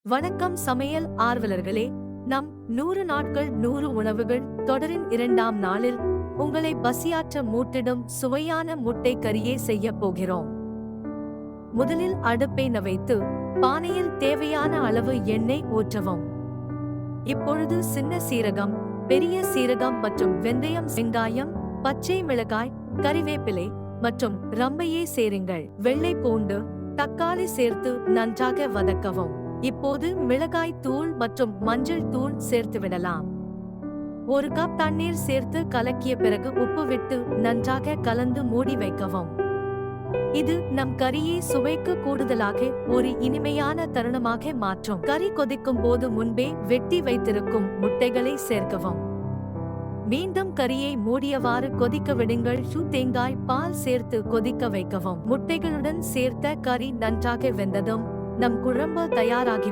வணக்கம் சமையல் ஆர்வலர்களே. நம் 100 நாட்கள் 100 உணவுகள் தொடரின் 2ஆம் நாளில் உங்களை பசியாற்ற மூட்டிடும் சுவையான முட்டை கறியே செய்யப் போகிறோம். முதலில் அடுப்பை நவைத்து பானையில் தேவையான அளவு எண்ணெய் ஊற்றவும். இப்பொழுது சின்ன சீரகம், பெரிய சீரகம் மற்றும் வெந்தயம், வெங்காயம், பச்சை மிளகாய், கறிவேப்பிலை மற்றும் ரம்பையை சேருங்கள். வெள்ளை பூண்டு, தக்காளி சேர்த்து நன்றாக வதக்கவும். இப்போது மிளகாய் தூள் மற்றும் மஞ்சள் தூள் சேர்த்துவிடலாம். 1 கப் தண்ணீர் சேர்த்து கலக்கிய பிறகு உப்பு விட்டு நன்றாக கலந்து மூடி வைக்கவும். இது நம் கறியை சுவைக்கு கூடுதலாக ஒரு இனிமையான தருணமாக மாற்றும். கறி கொதிக்கும் போது முன்பே வெட்டி வைத்திருக்கும் முட்டைகளை சேர்க்கவும். மீண்டும் கறியை மூடியவாறு கொதிக்க விடுங்கள். தேங்காய் பால் சேர்த்து கொதிக்க வைக்கவும். முட்டைகளுடன் சேர்த்த கறி நன்றாக வெந்ததும் நம் குழம்பு தயாராகிவிடும்.